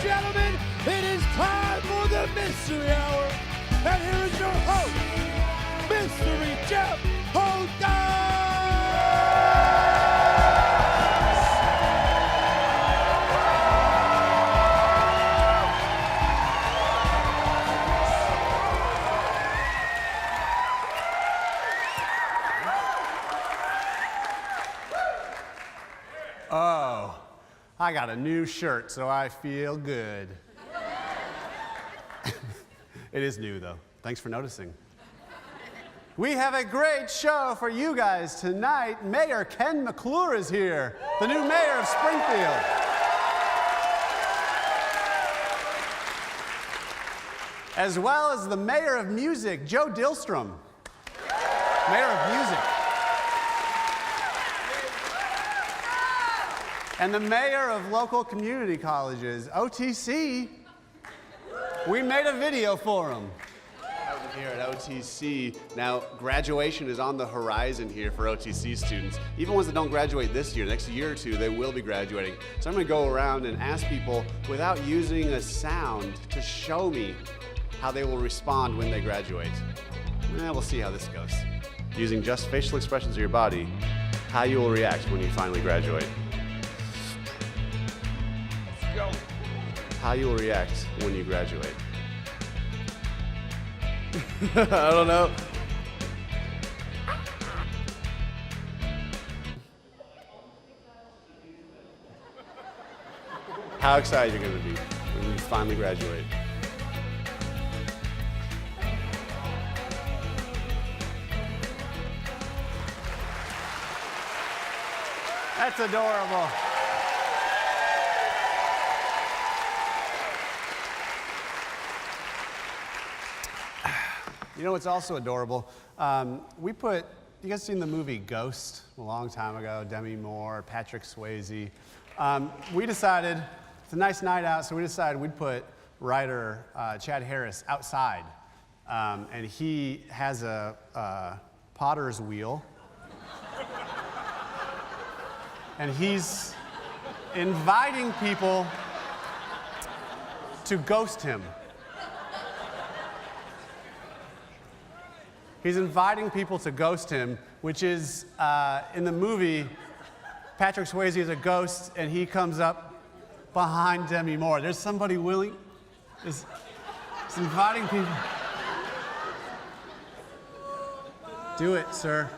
gentlemen, it is time for the Mystery Hour. And here is your host, Mystery Jeff Houghton! Oh, I got a new shirt, so I feel good. It is new, though. Thanks for noticing. We have a great show for you guys tonight. Mayor Ken McClure is here, the new mayor of Springfield. As well as the mayor of music, Joe Dillstrom. Mayor of music. And the mayor of local community colleges, OTC. We made a video for him. Over here at OTC. Now, graduation is on the horizon here for OTC students. Even ones that don't graduate this year, next year or two, they will be graduating. So I'm gonna go around and ask people, without using a sound, to show me how they will respond when they graduate. We'll see how this goes. Using just facial expressions of your body, how you will react when you finally graduate. Go. How you will react when you graduate. I don't know. How excited you're going to be when you finally graduate. That's adorable. You know what's also adorable? You guys seen the movie Ghost a long time ago? Demi Moore, Patrick Swayze. We decided, it's a nice night out, so we decided we'd put writer Chad Harris outside. And he has a potter's wheel. And he's inviting people to ghost him. He's inviting people to ghost him, which is, in the movie, Patrick Swayze is a ghost, and he comes up behind Demi Moore. There's somebody willing, he's inviting people. Do it, sir.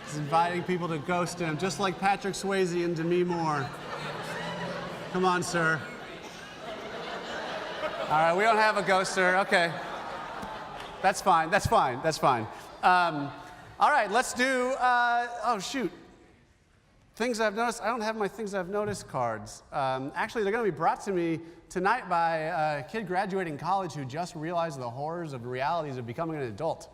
He's inviting people to ghost him, just like Patrick Swayze and Demi Moore. Come on, sir. All right, we don't have a ghost, sir. Okay. That's fine, that's fine, that's fine. All right, let's do, oh shoot. Things I've noticed, I don't have my things I've noticed cards. Actually, they're gonna be brought to me tonight by a kid graduating college who just realized the horrors of realities of becoming an adult.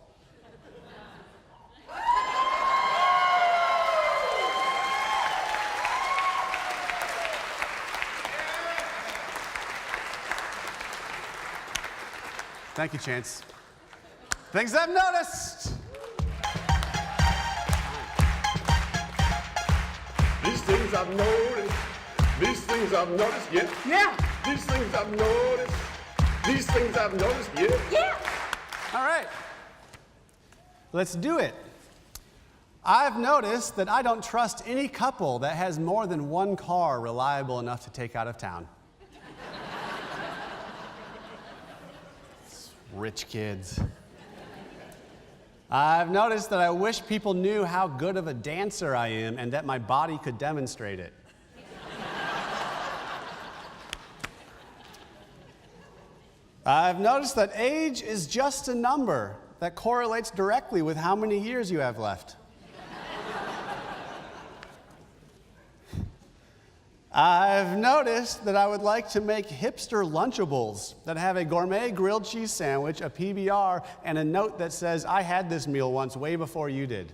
Thank you, Chance. Things I've noticed. These things I've noticed. These things I've noticed. Yeah. Yeah. These things I've noticed. These things I've noticed. Yeah. Yeah. All right. Let's do it. I've noticed that I don't trust any couple that has more than one car reliable enough to take out of town. Rich kids. I've noticed that I wish people knew how good of a dancer I am and that my body could demonstrate it. I've noticed that age is just a number that correlates directly with how many years you have left. I've noticed that I would like to make hipster Lunchables that have a gourmet grilled cheese sandwich, a PBR, and a note that says, I had this meal once way before you did.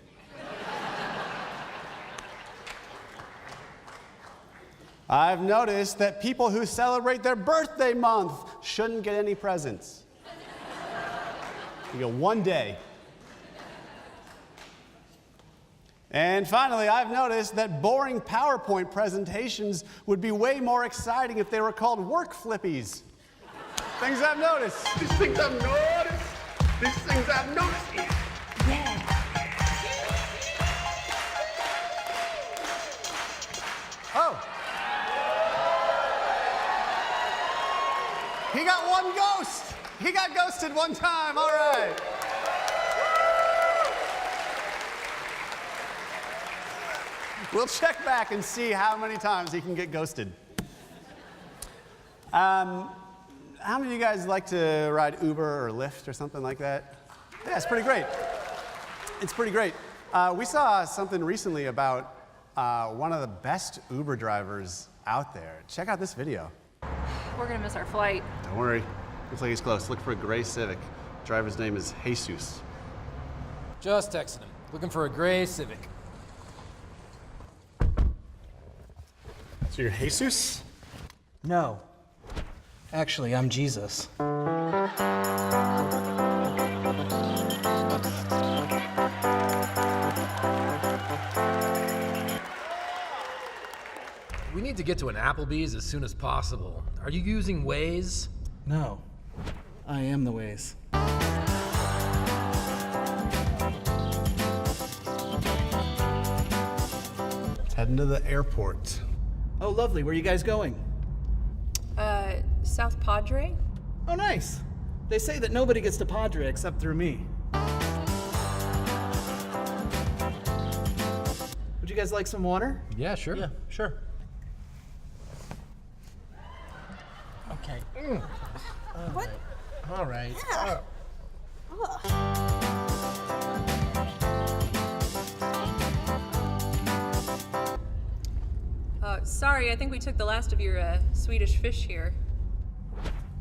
I've noticed that people who celebrate their birthday month shouldn't get any presents. You go one day. And finally, I've noticed that boring PowerPoint presentations would be way more exciting if they were called work flippies. Things I've noticed. These things I've noticed. These things I've noticed. Yeah. Oh. He got one ghost. He got ghosted one time. All right. We'll check back and see how many times he can get ghosted. How many of you guys like to ride Uber or Lyft or something like that? Yeah, it's pretty great. It's pretty great. We saw something recently about one of the best Uber drivers out there. Check out this video. We're gonna miss our flight. Don't worry. Looks like he's close. Look for a gray Civic. Driver's name is Jesus. Just texting him. Looking for a gray Civic. So you're Jesus? No. Actually, I'm Jesus. We need to get to an Applebee's as soon as possible. Are you using Waze? No. I am the Waze. Heading to the airport. Oh, lovely. Where are you guys going? South Padre? Oh, nice. They say that nobody gets to Padre except through me. Would you guys like some water? Yeah, sure. Yeah, sure. Okay. What? All right. Yeah. Sorry, I think we took the last of your Swedish fish here.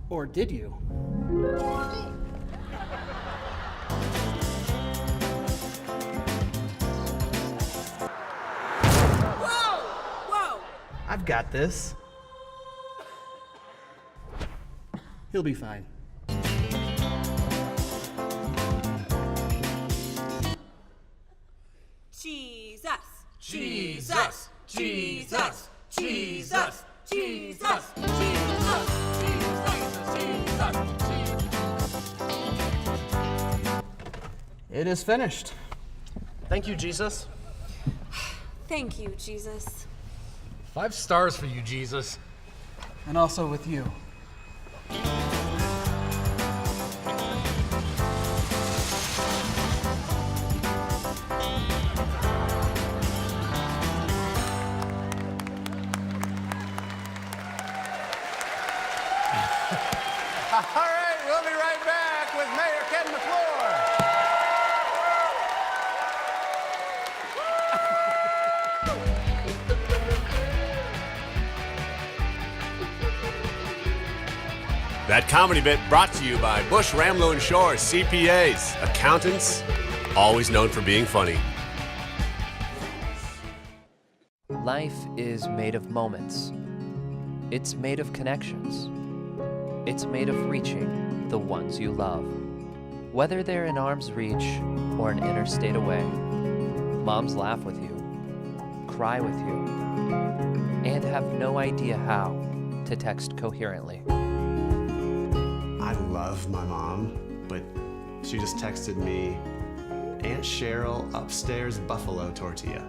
Or did you? Whoa! Whoa! I've got this. He'll be fine. Jesus! Jesus! Jesus! Jesus! Jesus! Jesus! It is finished. Thank you, Jesus. Thank you, Jesus. 5 stars for you, Jesus. And also with you. All right, we'll be right back with Mayor Ken McClure. That comedy bit brought to you by Bush, Ramlow & Shore, CPAs, accountants, always known for being funny. Life is made of moments. It's made of connections. It's made of reaching the ones you love. Whether they're in arm's reach or an interstate away, moms laugh with you, cry with you, and have no idea how to text coherently. I love my mom, but she just texted me, Aunt Cheryl upstairs buffalo tortilla.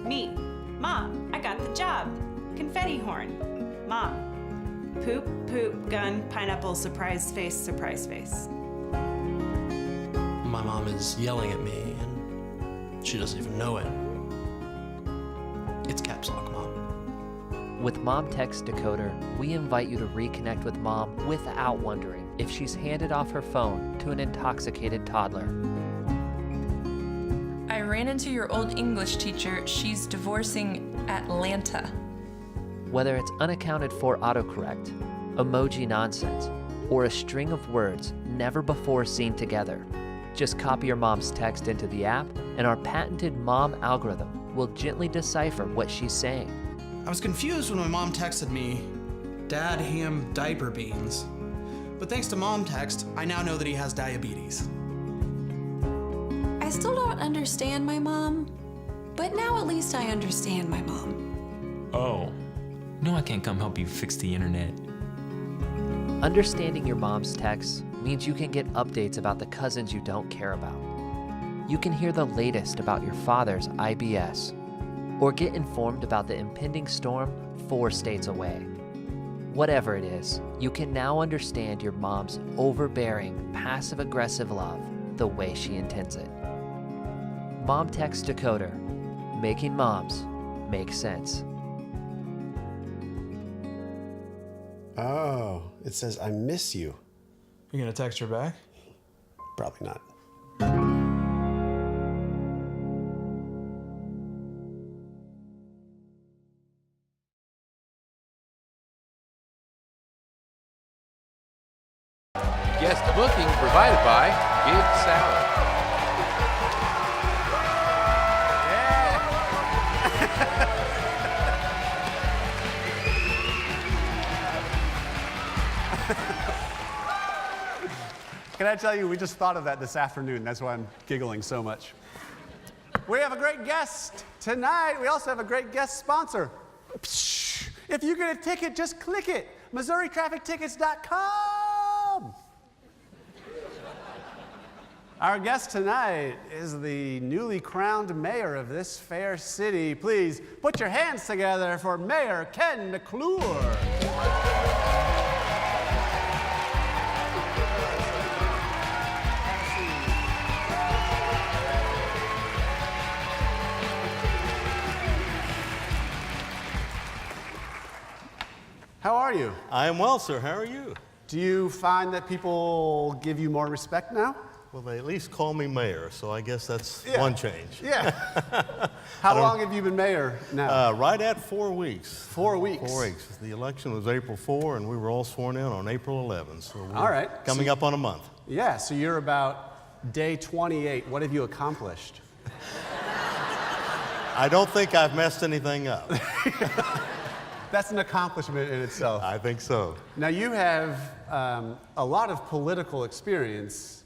Me. Mom, I got the job. Confetti horn. Mom. Poop, poop, gun, pineapple, surprise face, surprise face. My mom is yelling at me, and she doesn't even know it. It's caps lock, Mom. With Mom Text Decoder, we invite you to reconnect with Mom without wondering if she's handed off her phone to an intoxicated toddler. I ran into your old English teacher. She's divorcing Atlanta. Whether it's unaccounted for autocorrect, emoji nonsense, or a string of words never before seen together, just copy your mom's text into the app, and our patented mom algorithm will gently decipher what she's saying. I was confused when my mom texted me, Dad ham diaper beans. But thanks to Mom Text, I now know that he has diabetes. I I still don't understand my mom, but now at least I understand my mom. Oh. No, I can't come help you fix the internet. Understanding your mom's texts means you can get updates about the cousins you don't care about. You can hear the latest about your father's IBS, or get informed about the impending storm 4 states away. Whatever it is, you can now understand your mom's overbearing, passive-aggressive love the way she intends it. Mom Text Decoder, making moms make sense. Oh, it says, I miss you. You gonna text her back? Probably not. Guest booking provided by Big Salad. Can I tell you, we just thought of that this afternoon. That's why I'm giggling so much. We have a great guest tonight. We also have a great guest sponsor. If you get a ticket, just click it. MissouriTrafficTickets.com. Our guest tonight is the newly crowned mayor of this fair city. Please put your hands together for Mayor Ken McClure. How are you? I am well, sir. How are you? Do you find that people give you more respect now? Well, they at least call me mayor, so I guess that's one change. Yeah. How long have you been mayor now? Right at 4 weeks. 4 weeks? 4 weeks. The election was April 4, and we were all sworn in on April 11, so we're all right. Coming up on a month. Yeah, so you're about day 28. What have you accomplished? I don't think I've messed anything up. That's an accomplishment in itself. I think so. Now, you have a lot of political experience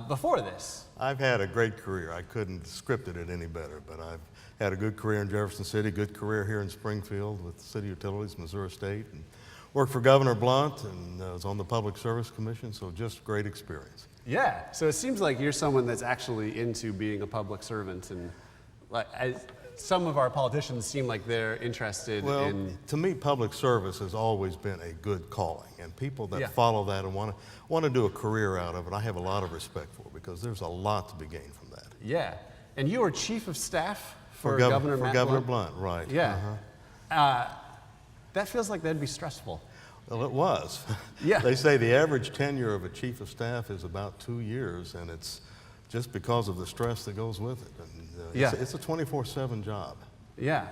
before this. I've had a great career. I couldn't have scripted it any better, but I've had a good career in Jefferson City, good career here in Springfield with City Utilities, Missouri State, and worked for Governor Blunt and was on the Public Service Commission, so just great experience. Yeah, so it seems like you're someone that's actually into being a public servant, and some of our politicians seem like they're interested in... to me, public service has always been a good calling, and people that follow that and want to do a career out of it, I have a lot of respect for, because there's a lot to be gained from that. Yeah, and you were chief of staff for Governor Blunt, right. Yeah. That feels like that'd be stressful. Well, it was. Yeah. They say the average tenure of a chief of staff is about 2 years, and it's just because of the stress that goes with it. And, it's a 24/7 job. Yeah,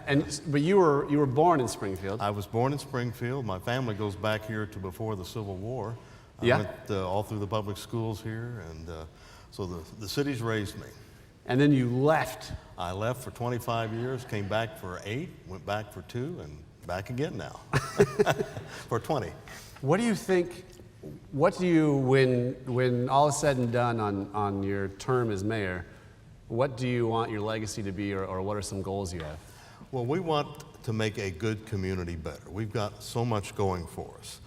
but you were born in Springfield. I was born in Springfield. My family goes back here to before the Civil War. I went all through the public schools here, and so the city's raised me. And then you left. I left for 25 years, came back for 8, went back for 2, and back again now for 20. What do you think? When all is said and done on your term as mayor, what do you want your legacy to be, or what are some goals you have? Well, we want to make a good community better. We've got so much going for us.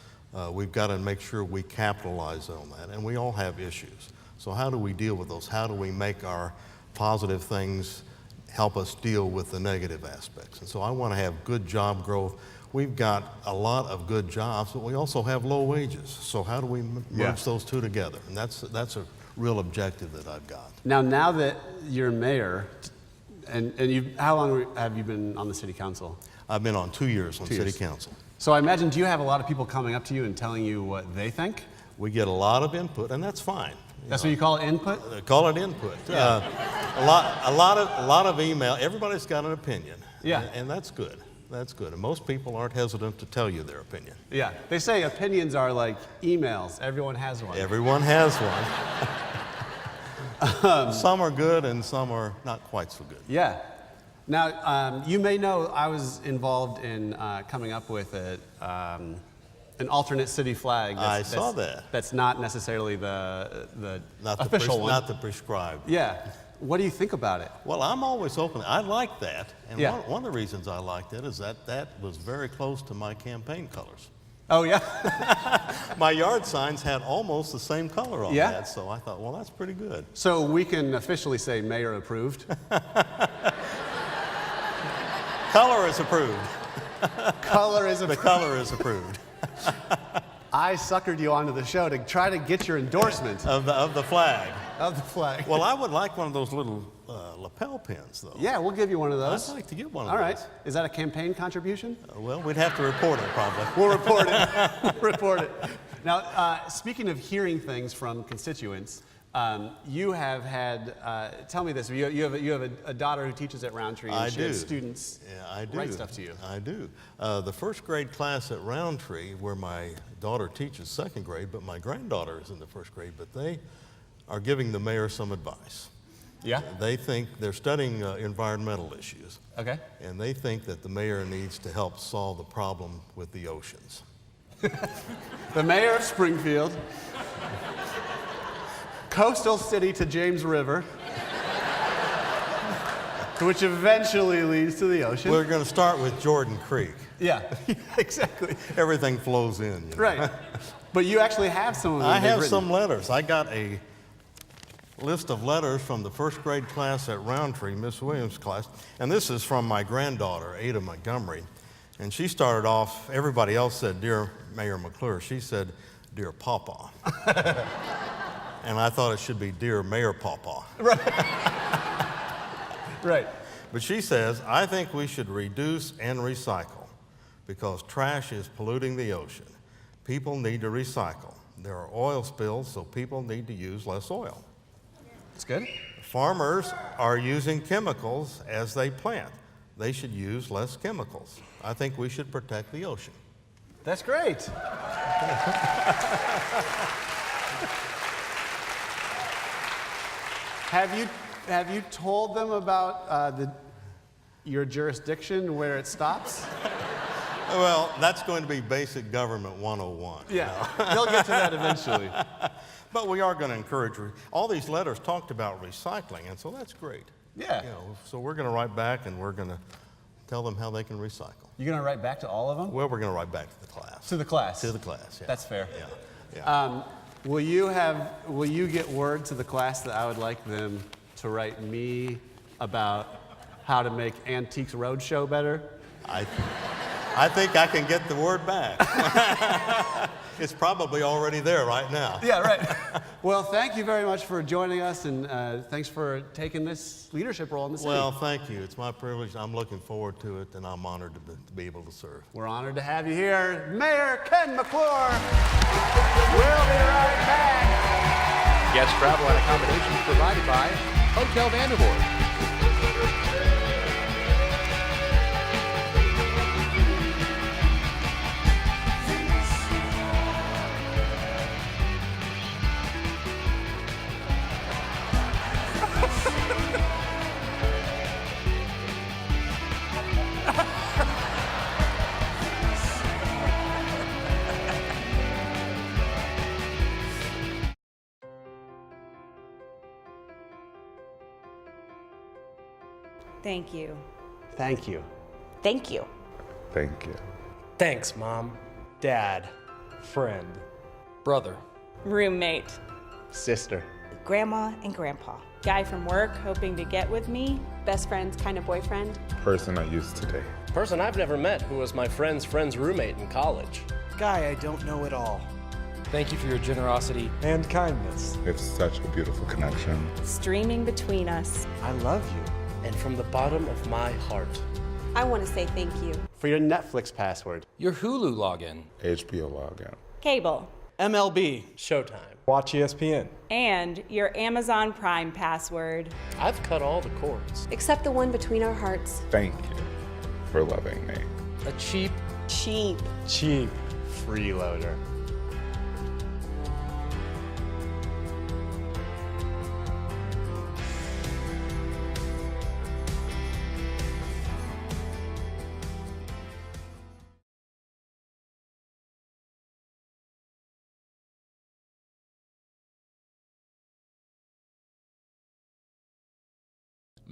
We've got to make sure we capitalize on that, and we all have issues. So how do we deal with those? How do we make our positive things help us deal with the negative aspects? And so I want to have good job growth. We've got a lot of good jobs, but we also have low wages. So how do we merge those two together? And that's a real objective that I've got. Now that you're mayor, and how long have you been on the city council? I've been on 2 years on city council. So I imagine, do you have a lot of people coming up to you and telling you what they think? We get a lot of input, and that's fine. That's what you call it, input? Call it input. Yeah. A lot of email. Everybody's got an opinion. Yeah. And that's good. That's good. And most people aren't hesitant to tell you their opinion. Yeah. They say opinions are like emails. Everyone has one. Everyone has one. Some are good and some are not quite so good. Yeah. Now, you may know I was involved in coming up with an alternate city flag. I saw that. That's not necessarily the Not official one. Not the prescribed. Yeah. What do you think about it? Well, I'm always open. I like that. And Yeah. one of the reasons I liked it is that was very close to my campaign colors. Oh, yeah? My yard signs had almost the same color on Yeah? that, so I thought, well, that's pretty good. So we can officially say mayor approved. Color is approved. Color is The approved. color is approved. I suckered you onto the show to try to get your endorsement Of the flag. of the flag. Well, I would like one of those little lapel pins, though. Yeah, we'll give you one of those. I'd like to get one of All those. right. Is that a campaign contribution? Well, we'd have to report it, probably. We'll report it. We'll report it. Now, speaking of hearing things from constituents, you have had, tell me this, you have a daughter who teaches at Roundtree, and I she do. has students write stuff to you. I do. The first grade class at Roundtree, where my daughter teaches second grade, but my granddaughter is in the first grade, but they are giving the mayor some advice. Yeah? They think they're studying environmental issues. Okay. And they think that the mayor needs to help solve the problem with the oceans. The mayor of Springfield, coastal city to James River, which eventually leads to the ocean. We're going to start with Jordan Creek. Yeah, exactly. Everything flows in. You know? Right. But you actually have some of them. I have written. some letters. I got a list of letters from the first grade class at Roundtree, Miss Williams' class, and this is from my granddaughter, Ada Montgomery. And she started off, everybody else said, Dear Mayor McClure. She said, Dear Papa. And I thought it should be Dear Mayor Papa. Right. Right. But she says, I think we should reduce and recycle because trash is polluting the ocean. People need to recycle. There are oil spills, so people need to use less oil. That's good. Farmers are using chemicals as they plant. They should use less chemicals. I think we should protect the ocean. That's great. Have you told them about your jurisdiction, where it stops? Well, that's going to be basic government 101. Yeah, they'll get to that eventually. But we are going to encourage, all these letters talked about recycling, and so that's great. Yeah. You know, so we're going to write back and we're going to tell them how they can recycle. You're going to write back to all of them? Well, we're going to write back to the class. To the class? To the class, yeah. That's fair. Yeah. Will you get word to the class that I would like them to write me about how to make Antiques Roadshow better? I think I can get the word back. It's probably already there right now. Yeah, right. Well, thank you very much for joining us, and thanks for taking this leadership role in the city. Well, thank you. It's my privilege. I'm looking forward to it, and I'm honored to be able to serve. We're honored to have you here. Mayor Ken McClure. We'll be right back. Guest travel and accommodations provided by Hotel Vandervoort. Thank you. Thank you. Thank you. Thank you. Thanks, Mom, Dad, friend, brother, Roommate. Sister. Grandma and Grandpa. Guy from work hoping to get with me. Best friend's kind of boyfriend. Person I used today. person I've never met who was my friend's friend's roommate in college. Guy I don't know at all. Thank you for your generosity and kindness. It's such a beautiful connection. Streaming between us. I love you. And from the bottom of my heart, I want to say thank you. For your Netflix password. Your Hulu login. HBO login. Cable. MLB. Showtime. Watch ESPN. And your Amazon Prime password. I've cut all the cords. Except the one between our hearts. Thank you for loving me. A cheap freeloader.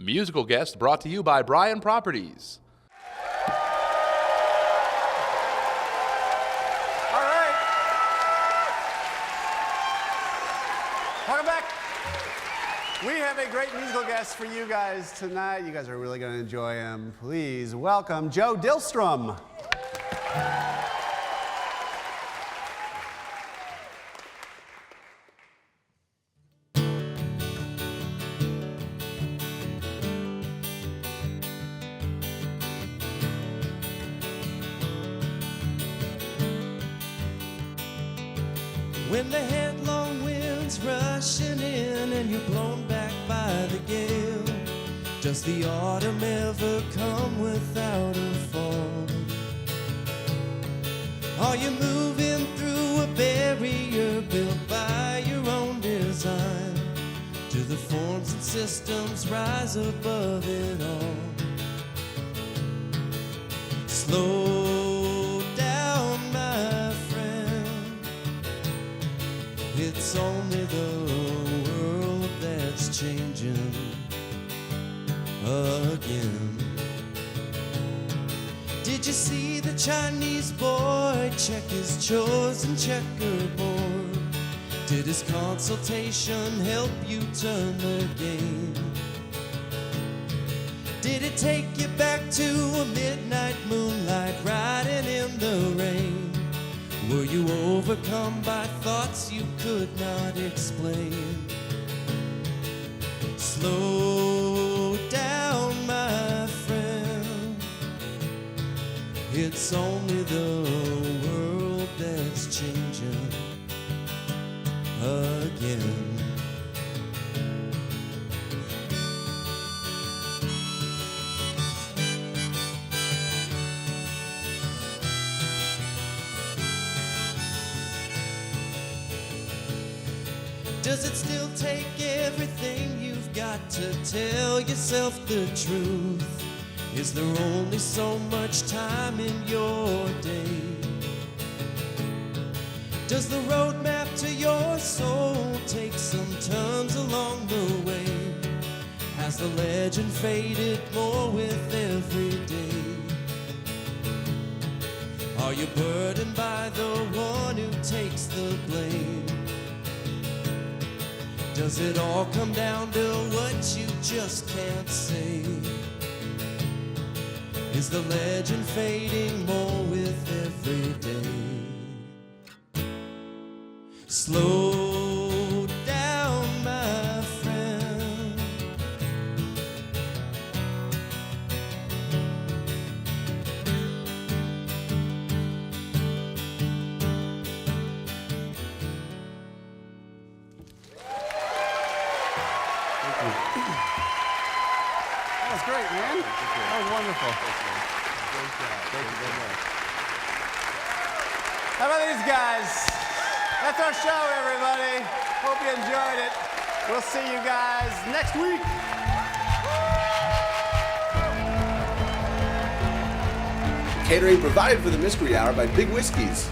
Musical guest brought to you by Bryan Properties. All right. Welcome back. We have a great musical guest for you guys tonight. You guys are really going to enjoy him. Please welcome Joe Dillstrom. When the headlong wind's rushing in and you're blown back by the gale, does the autumn ever come without a fall? Are you moving through a barrier built by your own design? Do the forms and systems rise above it all? Slow down, my friend. It's only the world that's changing again. Did you see the Chinese boy check his chores and checkerboard? Did his consultation help you turn the game? Did it take you back to a midnight moonlight riding in the rain? Were you overcome by thoughts you could not explain? Slow down, my friend. It's only the world that's changing again. Does it still take everything you've got to tell yourself the truth? Is there only so much time in your day? Does the roadmap to your soul take some turns along the way? Has the legend faded more with every day? Are you burdened by the one who takes the blame? Does it all come down to what you just can't say? Is the legend fading more with every day? Slow down, my friend. That was great, man. That was wonderful. Thank you very much. How about these guys? That's our show, everybody. Hope you enjoyed it. We'll see you guys next week. Catering provided for the Mystery Hour by Big Whiskeys.